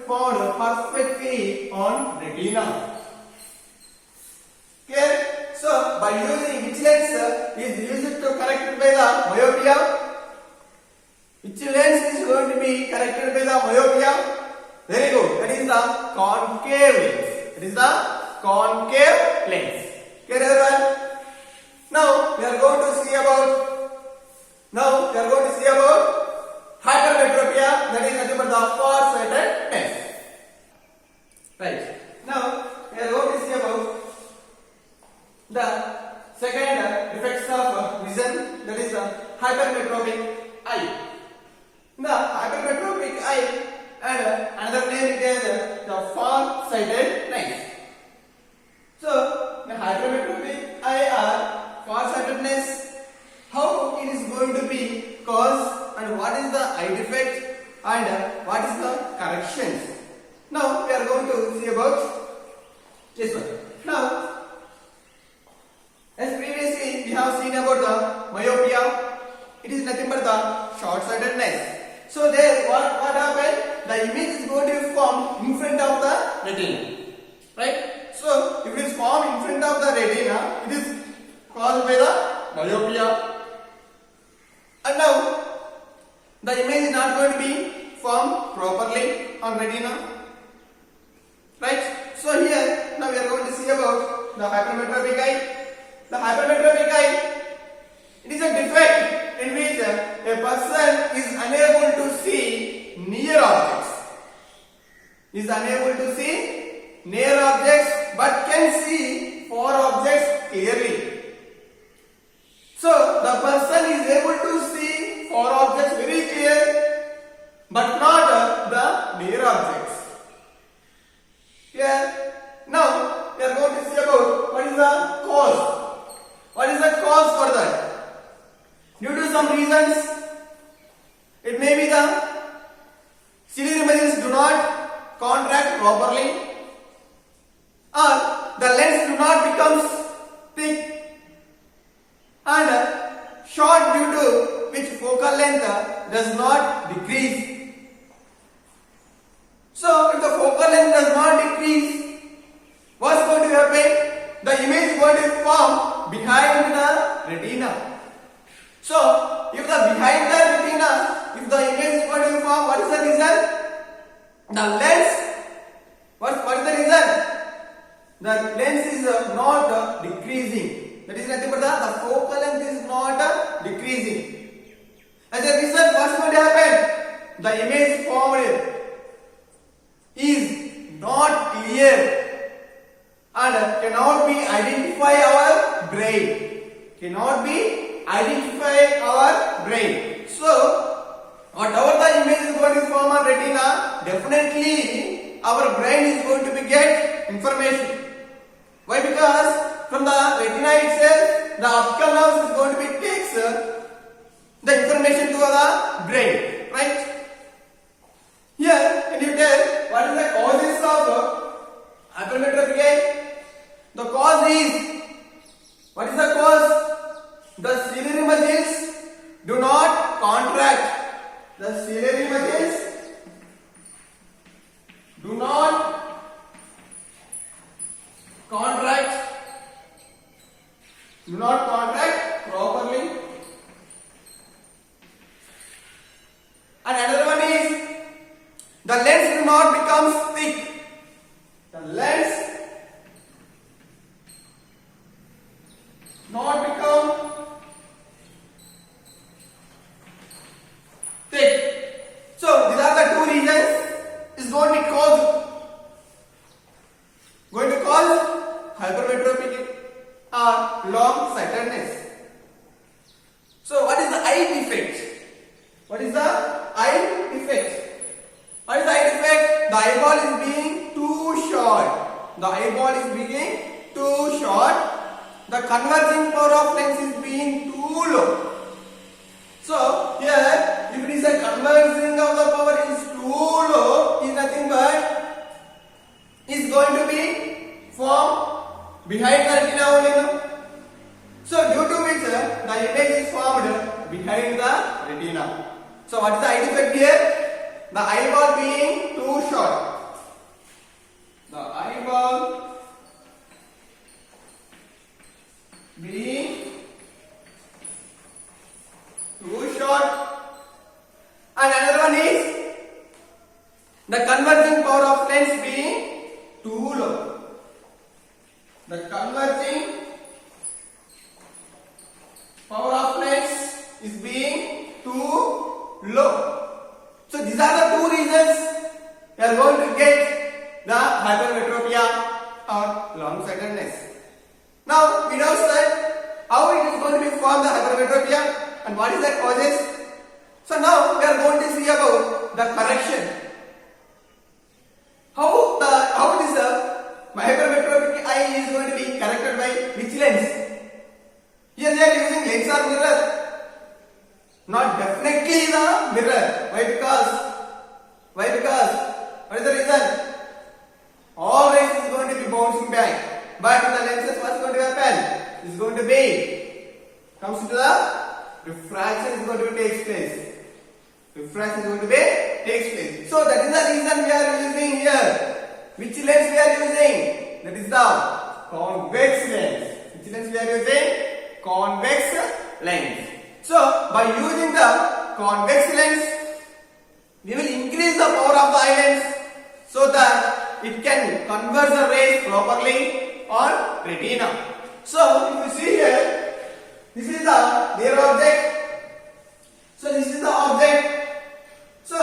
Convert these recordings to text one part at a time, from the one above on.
found perfectly on retina. Okay, so by using which lens is used to correct by the myopia? Which lens is going to be corrected by the myopia? Very good. That is the concave lens. It is the concave lens. Okay, everyone. Now we are going to see about hypermetropia. That is nothing but the far-sightedness. Right. Now we are going to see about the second effects of vision. That is the hypermetropic eye. The hypermetropic eye and another name is the far-sightedness. So the hypermetropic eye or far-sightedness, how it is going to be caused and what is the eye defect and what is the corrections. Now we are going to see about this one. Now, as previously we have seen about the myopia, it is nothing but the short-sightedness. So there, what happened? The image is going to form in front of the retina, right? So if it is formed in front of the retina, it is caused by the myopia. And now the image is not going to be formed properly on retina, right? So here now we are going to see about the hypermetropic eye. The hypermetropic eye, it is a defect in which a person is unable to see near objects. Is unable to see near objects but can see far objects clearly. So the person is able to see far objects very clear but not the near objects. Here now we are going to see about what is the cause. What is the cause for that? Due to some reasons, it may be the ciliary muscles do not contract properly, or the lens do not become thick and short due to which focal length does not decrease. So if the focal length does not decrease, what is going to happen? The image is going to form behind the retina. So if the behind the retina, if the image is going to form, what is the reason? The lens, what is the reason? The lens is not decreasing. That is nothing but the focal length is not decreasing. As a result, what is going to happen? The image formed is not clear and cannot be identify our brain. Cannot be identify our brain. So whatever the image is going to form on retina, definitely our brain is going to be get information. Why? Because from the retina itself, the optical nerve is going to be takes the information to the brain, right? Here, can you tell what is the causes of hypermetropic eye? The cause is, what is the cause? The ciliary muscles do not contract. The ciliary muscles do not contract properly. And another one is the lens do not become thick. The lens not become thick. So these are the two reasons is going to cause hypermetropic or long-sightedness. So what is the eye defect? What is the eye defect? What is the eye defect? The eyeball is being too short. The eyeball is being too short. The converging power of lens is being too low. So here, if it is a converging of the power is too low, is nothing but is going to be formed behind the retina only. So due to which the image is formed behind the retina. So what is the eye defect here? The eyeball being too short. The converging power of lens being too low. The converging power of lens is being too low. So these are the two reasons you are going to get the hypermetropia or long-sightedness. Now we know that how it is going to be formed, the hypermetropia, and what is the causes. So now we are going to see about the correction. How this hypermetropic eye is going to be corrected by which lens? Here they are using lens or mirror. Not definitely the mirror. Why? Because what is the reason? All rays is going to be bouncing back, but the lenses, what's going to happen? Is going to be comes to the refraction is going to take place. Refraction is going to be takes place. So that is the reason we are using here. Which lens we are using? That is the convex lens. Which lens we are using? Convex lens. So by using the convex lens, we will increase the power of the eye lens so that it can convert the rays properly on retina. So if you see here, this is the their object. So this is the object. So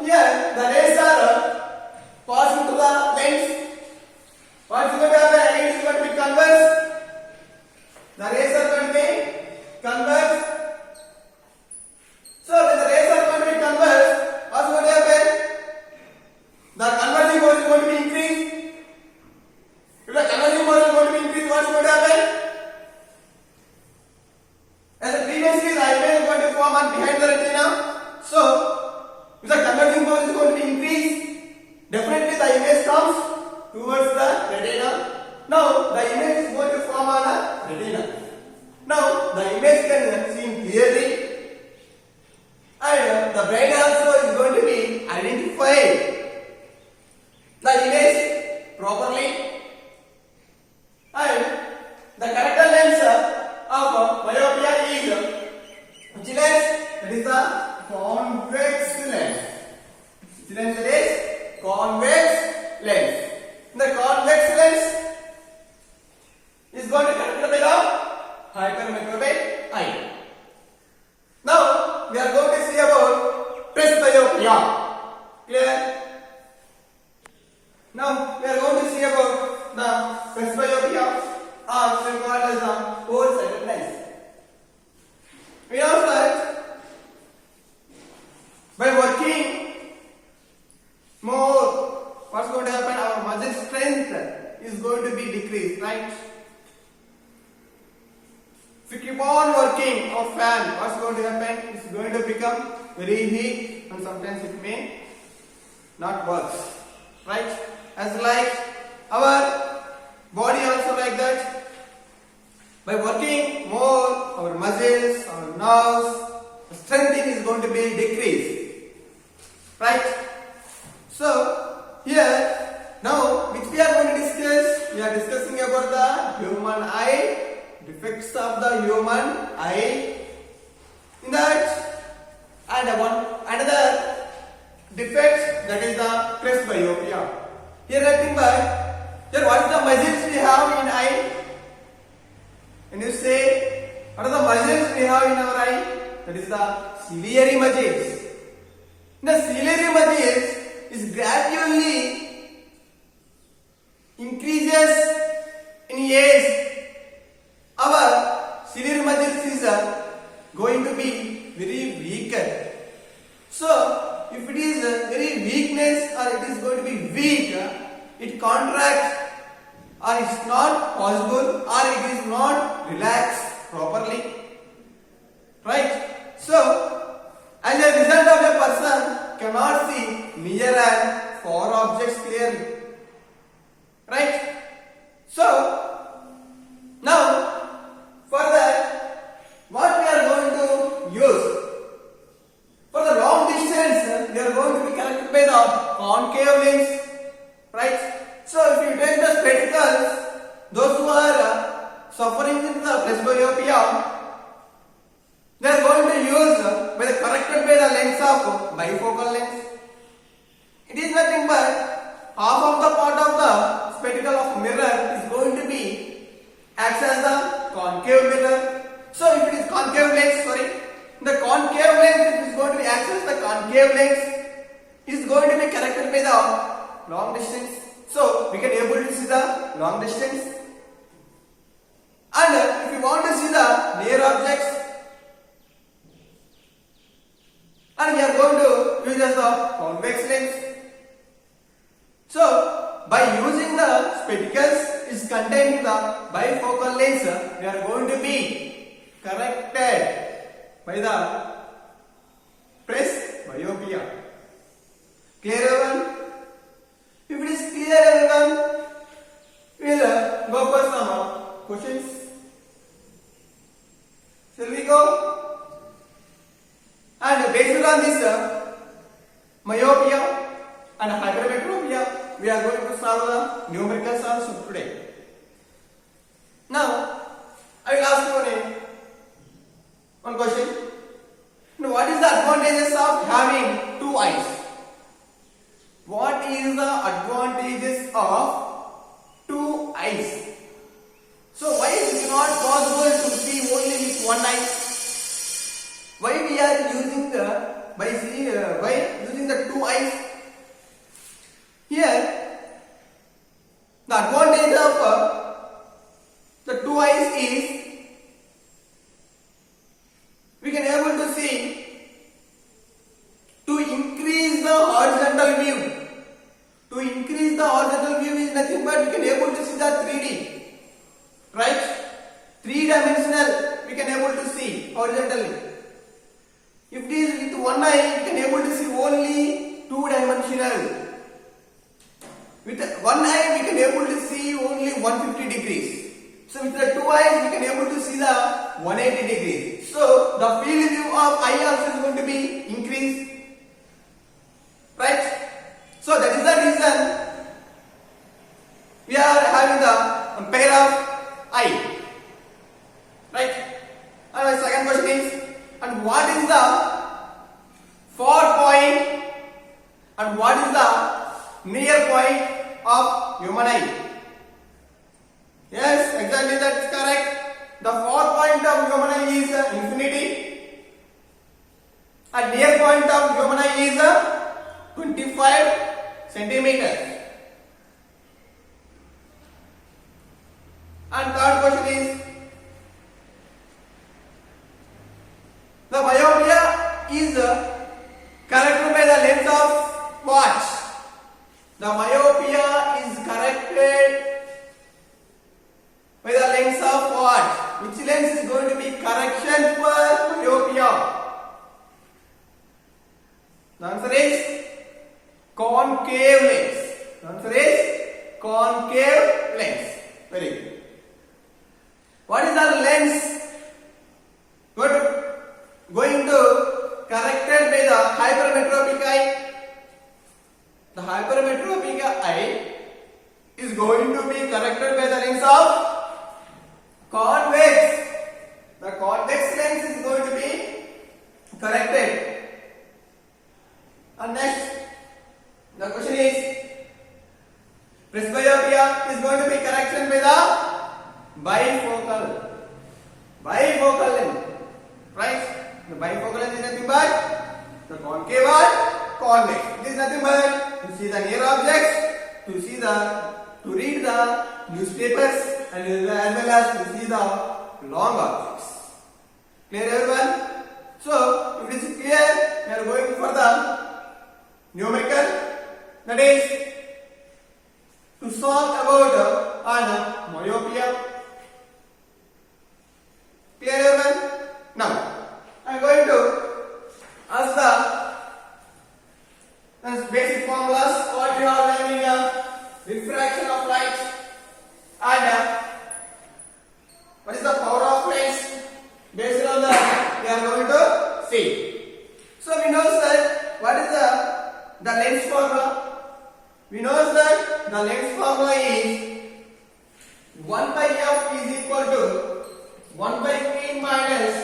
here the rays are passing to the lens. What is going to happen? It is going to be converged. The rays are going to be converged. So when the rays are going to be converged, what is going to happen? The converging power is going to be increased. If the converging power is going to be increased, what is going to happen? As previously the image is going to form on behind the retina. So if the converging power is going to be increased, definitely the image comes towards the retina. Now the image is going to form on the retina. Now the image can be seen clearly, and the brain also is going to be identified the image properly, and the corrector lens of myopia is which lens? That is the convex lens. Which lens it is? Convex lens. The convex lens is going to correct by the hypermetropic eye. Now we are going to see about presbyopia. Clear? Now we are going to see about the presbyopia, or called as the four-sightedness. We know that by working more, what's going to happen? Our muscle strength is going to be decreased, right? If you keep on working our fan, what's going to happen? It's going to become very weak, and sometimes it may not work, right? As like our body also like that. By working more, our muscles, our nerves, the strength is going to be decreased, right? So here now, which we are going to discuss, we are discussing about the human eye. Defects of the human eye. In that, and another defect, that is the presbyopia. Here nothing but, here what is the muscles we have in eye? When you say what are the muscles we have in our eye? That is the ciliary muscles. The ciliary muscles is gradually increases in age. Our ciliary muscles is going to be very weaker. So if it is very weakness, or it is going to be weak, it contracts, or it's not possible, or it is not relaxed properly, right? So as a result of a person cannot see near and far objects clearly, right? So now for that, what we are going to use? For the long distance, we are going to be connected by the concave lens, right? So if you take the spectacles, those who are suffering with the presbyopia, they are going to use by the corrected by the lens of bifocal lens. It is not half of the part of the spectacle of mirror is going to be acts as the concave mirror. So if it is concave lens, the concave lens is going to be acts as the concave lens is going to be corrected by the long distance. So we can able to see the long distance. And if you want to see the near objects, and we are going to use as the convex lens. So by using the spectacles is contained in the bifocal lens, we are going to be corrected by the presbyopia. Clear everyone? If it is clear everyone, we will go for some questions. Shall we go? And based on this myopia and hypermetropia, we are going to solve the numerical solves today. Now, I will ask you one question. Now, what is the advantages of having two eyes? What is the advantages of two eyes? So, why is it not possible to see only with one eye? Why we are using by using the two eyes? Here, the advantage of the two eyes is we can able to see to increase the horizontal view. To increase the horizontal view is nothing but we can able to see the 3D, right? 3-dimensional we can able to see horizontally. If it is with one eye, we can able to see only 2-dimensional. With one eye, we can able to see only 150 degrees. So with the two eyes, we can able to see the 180 degrees. So the field view of eye also is going to be increased, right? So that is the reason we are having the pair of eye, right? And my second question is, and what is the far point and what is the near point of human eye? Yes, exactly, that is correct. The far point of human eye is infinity and near point of human eye is 25 centimeters. And third question is, the myopia is corrected by the lens of what? The myopia is corrected by the lens of what? Which lens is going to be correction for myopia? The answer is concave lens. The answer is concave lens. Very good. What is the lens? Going to corrected by the hypermetropic eye. The hypermetropic eye is going to be corrected by the lens of convex. The convex lens is going to be corrected. And next, the question is, presbyopia is going to be corrected by the bifocal lens, right? The bifocal lens is nothing but the concave or convex. It is nothing but to see the near objects, to read the newspapers, and as well as to see the long objects. Clear everyone? So, if it is clear, we are going for the numerical, that is to solve about myopia. Clear everyone? Now, I am going to ask the basic formulas what we are learning refraction of light and what is the power of lens. Based on that, we are going to see. So we know that what is the lens formula? We know that the lens formula is 1 by f is equal to 1 by p minus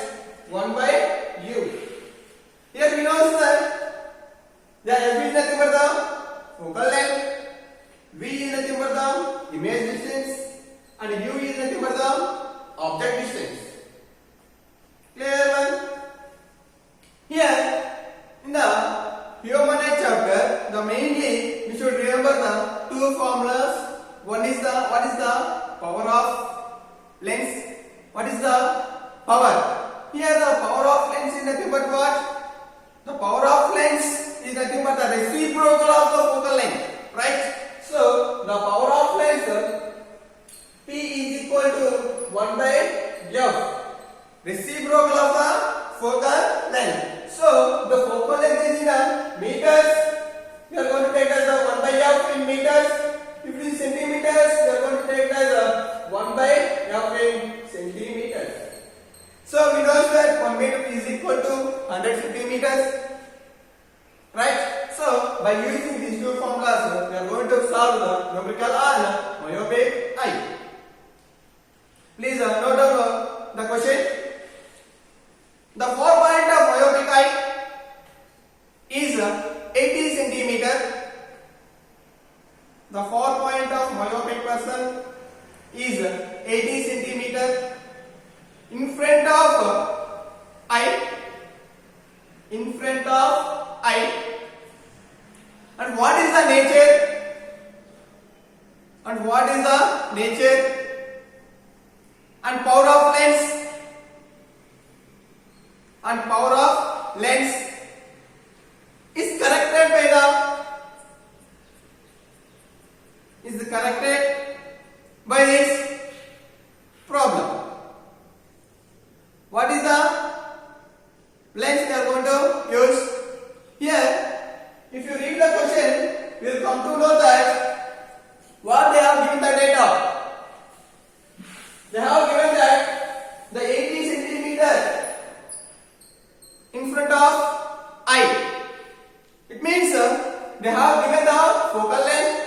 1 by u. Here we know that the f is nothing but the focal length the object distance. Clear one? Here in the human chapter, the mainly we should remember the two formulas. One is the what is the power of lens? What is the power? Here the power of lens is nothing but what? The power of lens is nothing but the reciprocal of the focal length, right? So the power of lens P is equal to 1 by F, reciprocal of the focal length. So the focal length is in meters. We are going to take as the 1 by F in meters. If it is centimeters, we are going to take as 1 by F in centimeters. So we know that 1 meter is equal to 100 centimeters, right? So by using these two formulas, we are going to solve the numerical and myopic eye. Please note down the question. The 4-point of myopic eye is 80 centimeter. The 4-point of myopic person is 80 centimeter. In front of eye. And what is the nature? And power of lens. And power of lens is corrected by this problem. What is the lens we are going to use? Here, if you read the question, you will come to know that what they have given the data. They have given that the 80 centimeter in front of eye. It means they have given the focal length.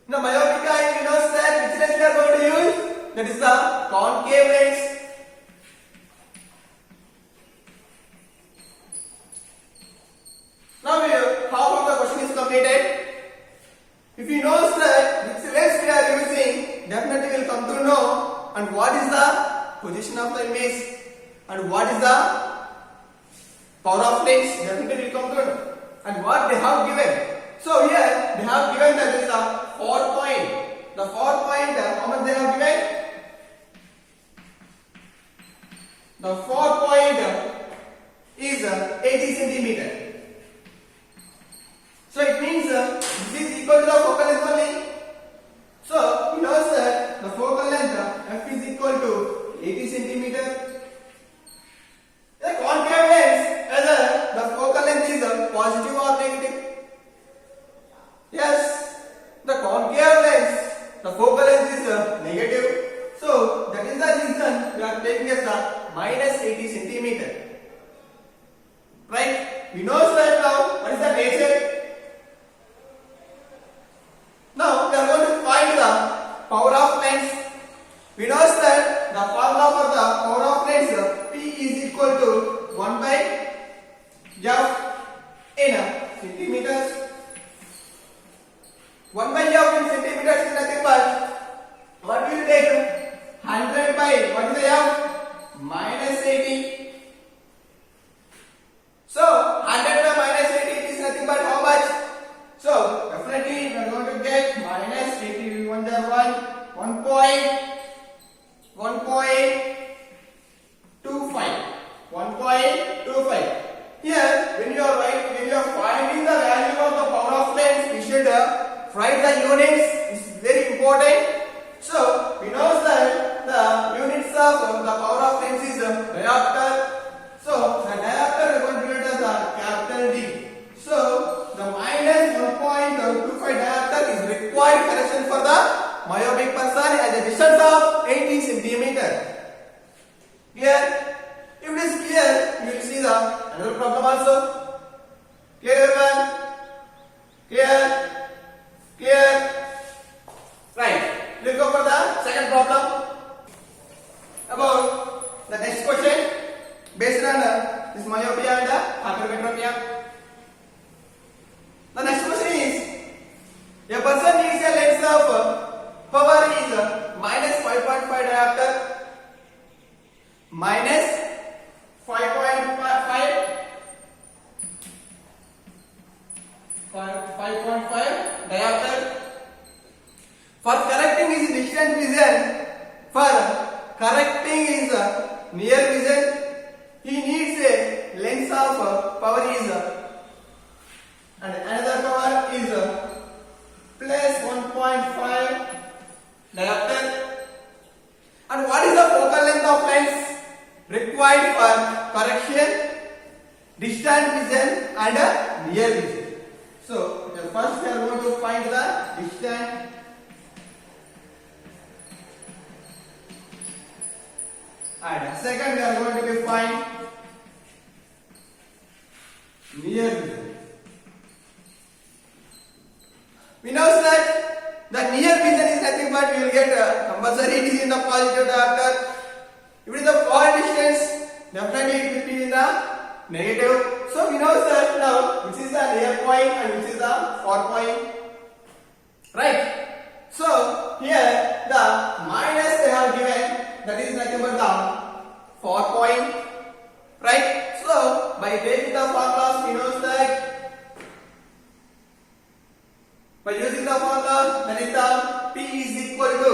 In the myopic eye, we know that which lens we are going to use. That is the concave lens. Now half of the question is completed. If you know that which lens we are using, definitely will come to know and what is the position of the image and what is the power of lens, definitely will come to know and what they have given. So here they have given that is the 4-point. The 4-point, how much they have given? The 4-point is 80 centimeter. So it means this is equal to the focal length only. So we know that the focal length F is equal to 80 centimeter. The concave lens, whether the focal length is positive or negative. Yes, the concave lens, the focal length is negative. So that is the reason we are taking as the minus 80 centimeter. Right? We know that now what is the nature. Now we are going to find the power of lens. We know that the formula for the power of lens P is equal to 1 by F in centimeters. 1 by F in centimeters is nothing but what will you take? 100 by what is the F? Minus 80. So 100 by minus 80 is nothing but how much? So definitely we are going to get minus 80. 1 1.25. Here, when you are finding the value of the power of lens, we should write the units. It's very important. So we know that the units of the power of lens is diopter. So the diopter we are going to write as the capital D. So the minus 1.25 diopter is required correction for the myopic person at a distance of 80 centimeter. Clear? If it is clear, you will see the another problem also. Clear everyone? Clear? Right. diopter. For correcting is distant vision, for correcting is near vision, he needs a lens of power is and another power is plus 1.5 diopter. And what is the focal length of lens required for correction, distant vision and near vision? So first we are going to find the distant and second we are going to find near vision. We know that the near vision is nothing but we will get compulsory it is in the positive diopter. If it is the far distance, definitely it will be in the negative. So we know that now which is the near point and which is the far point, right? So here the minus they have given, that is nothing but the far point, right? So by taking the formulas we know that by using the formula, that is the P is equal to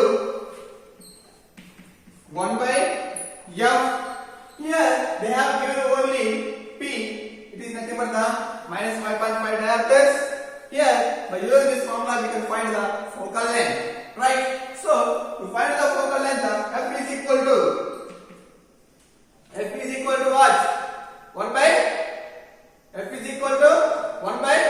1 by F. Here they have given only P. It is nothing but the minus 5.5 diopters. Here by using this formula we can find the focal length, right? So to find the focal length, F is equal to what? 1 by F is equal to 1 by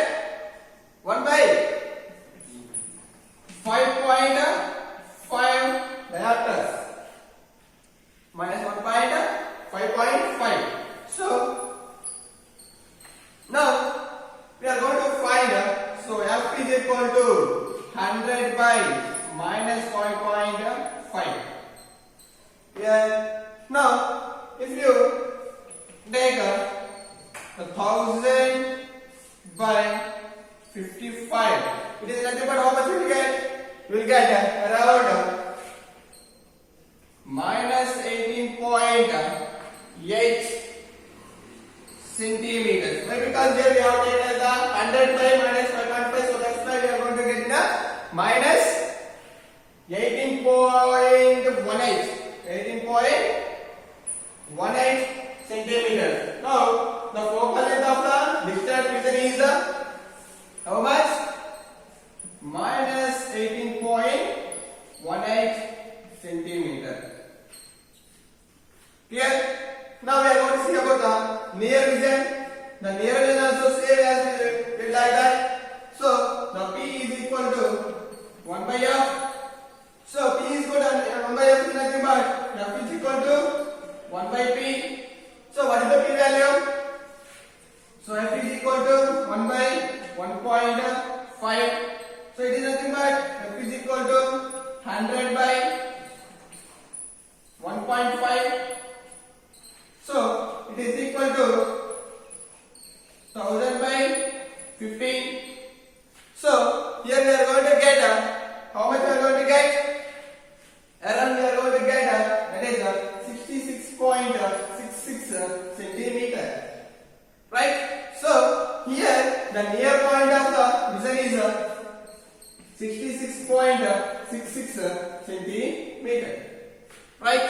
5.5 diopters minus 1.5.5. So now we are going to find so F is equal to 100 by minus 5.5. Here now if you take 1000 by 55, it is nothing but how much you will get? You will get around minus 18.8 centimeters. Why? Because here we have taken the 100 by minus 5.5, so that's why we are going to get the minus 18.18 centimeters. Now the focal length of the distant vision is how much? Minus 18.18 centimeter. Clear? Now we are going to see about the near vision. The near vision also same as it like that. So the P is equal to 1 by F. So P is equal to 1 by F is nothing but F is equal to 1 by P. So what is the P value? So F is equal to 1 by 1.5. So it is nothing but F is equal to 100 by 1.5. So it is equal to 1000 by 15. So here we are going to get how much we are going to get? Around we are going to get that is 66.66 centimeter. Right? So here the near point of the vision is 66.66 centimeter. Right?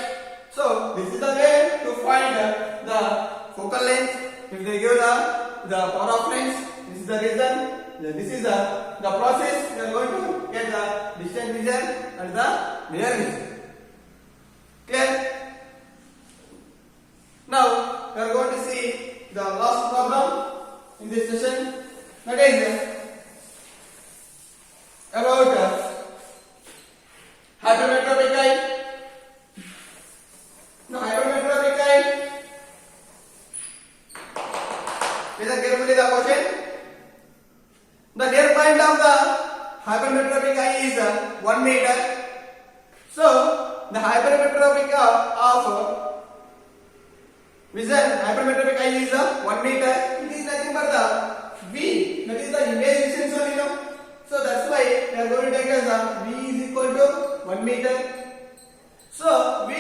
So this is the way to find the focal length. If they give the power of lens, this is the reason. This is the process. We are going to get the distant vision and the near vision. Clear? Now we are going to see the last problem in this session. That is about hypermetropic eye. Now hypermetropic eye. Listen carefully the question. The near point of the hypermetropic eye is 1 meter. So the hypermetropic of vision, hypermetropic eye is 1 meter. It is nothing but the V, that is the image distance only. So that's why we are going to take as V is equal to 1 meter. So V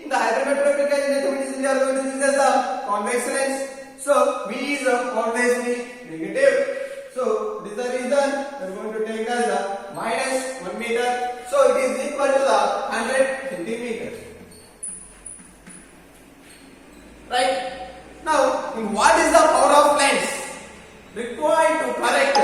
in the hypermetropic eye mathematics we are going to use as the convex lens. So V is always negative. So this is the reason we are going to take Right? Now, what is the power of lens required to correct